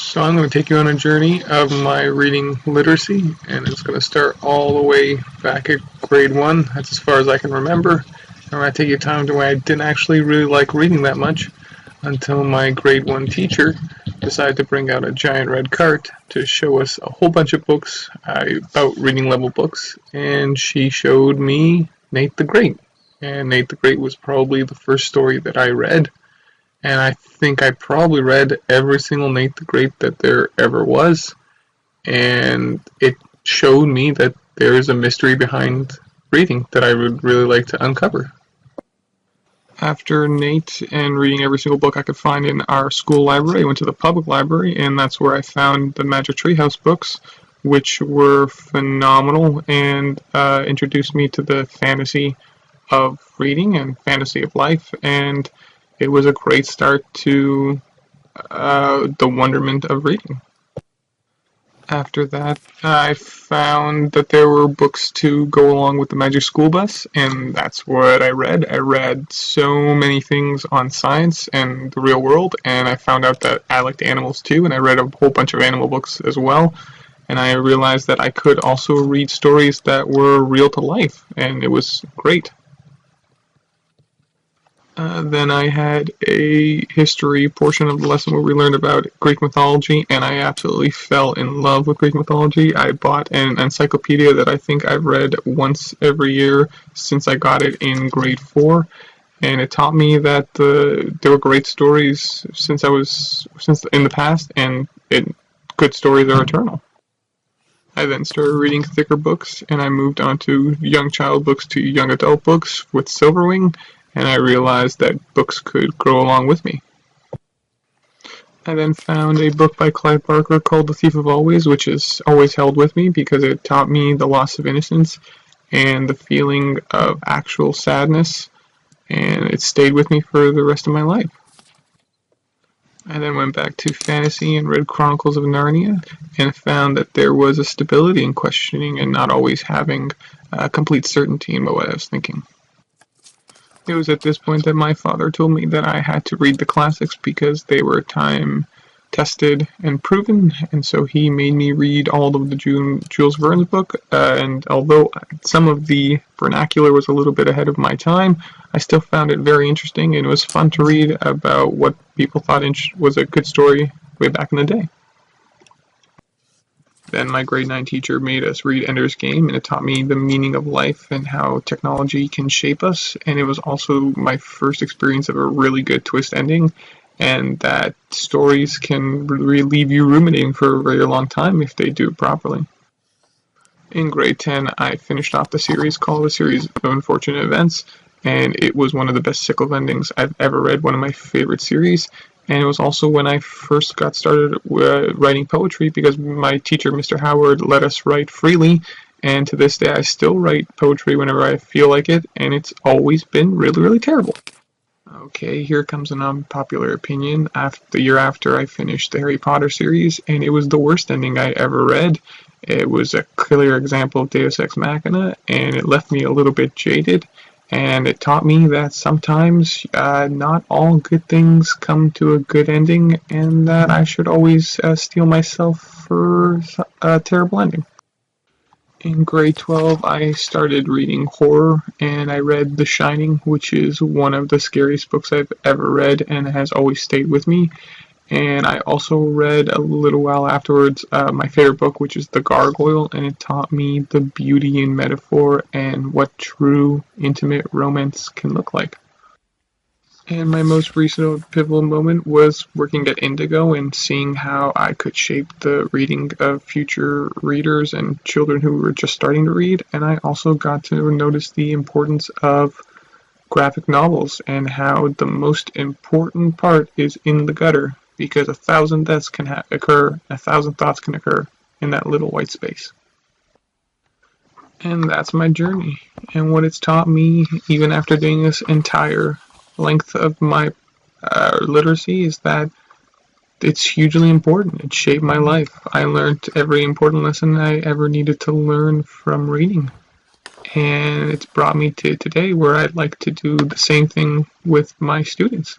So I'm going to take you on a journey of my reading literacy, and it's going to start all the way back at grade 1. That's as far as I can remember. I'm going to take you time to where I didn't actually really like reading that much until my grade 1 teacher decided to bring out a giant red cart to show us a whole bunch of books, about reading level books, and she showed me Nate the Great. And Nate the Great was probably the first story that I read. And I think I probably read every single Nate the Great that there ever was. And it showed me that there is a mystery behind reading that I would really like to uncover. After Nate and reading every single book I could find in our school library, I went to the public library, and that's where I found the Magic Treehouse books, which were phenomenal and introduced me to the fantasy of reading and fantasy of life, and it was a great start to the wonderment of reading. After that, I found that there were books to go along with the Magic School Bus, and that's what I read. I read so many things on science and the real world, and I found out that I liked animals too, and I read a whole bunch of animal books as well. And I realized that I could also read stories that were real to life, and it was great. Then I had a history portion of the lesson where we learned about Greek mythology, and I absolutely fell in love with Greek mythology. I bought an encyclopedia that I think I've read once every year since I got it in grade 4, and it taught me that there were great stories since in the past, and good stories are eternal. I then started reading thicker books, and I moved on to young child books to young adult books with Silverwing, and I realized that books could grow along with me. I then found a book by Clive Barker called The Thief of Always, which has always held with me because it taught me the loss of innocence and the feeling of actual sadness, and it stayed with me for the rest of my life. I then went back to fantasy and read Chronicles of Narnia, and found that there was a stability in questioning and not always having complete certainty in what I was thinking. It was at this point that my father told me that I had to read the classics because they were time-tested and proven, and so he made me read all of the Jules Verne's book, and although some of the vernacular was a little bit ahead of my time, I still found it very interesting, and it was fun to read about what people thought was a good story way back in the day. Then my grade 9 teacher made us read Ender's Game, and it taught me the meaning of life and how technology can shape us, and it was also my first experience of a really good twist ending, and that stories can really leave you ruminating for a very long time if they do it properly. In grade 10, I finished off the series called A Series of Unfortunate Events, and it was one of the best cycle endings I've ever read, one of my favorite series. And it was also when I first got started writing poetry because my teacher, Mr. Howard, let us write freely. And to this day, I still write poetry whenever I feel like it, and it's always been really, really terrible. Okay, here comes an unpopular opinion. The year after, I finished the Harry Potter series, and it was the worst ending I ever read. It was a clear example of Deus Ex Machina, and it left me a little bit jaded. And it taught me that sometimes not all good things come to a good ending, and that I should always steel myself for a terrible ending. In grade 12, I started reading horror, and I read The Shining, which is one of the scariest books I've ever read and has always stayed with me. And I also read a little while afterwards my favorite book, which is The Gargoyle, and it taught me the beauty in metaphor and what true, intimate romance can look like. And my most recent pivotal moment was working at Indigo and seeing how I could shape the reading of future readers and children who were just starting to read, and I also got to notice the importance of graphic novels and how the most important part is in the gutter, because 1,000 deaths can occur, 1,000 thoughts can occur in that little white space. And that's my journey, and what it's taught me, even after doing this entire length of my literacy, is that it's hugely important. It shaped my life. I learned every important lesson I ever needed to learn from reading, and it's brought me to today where I'd like to do the same thing with my students.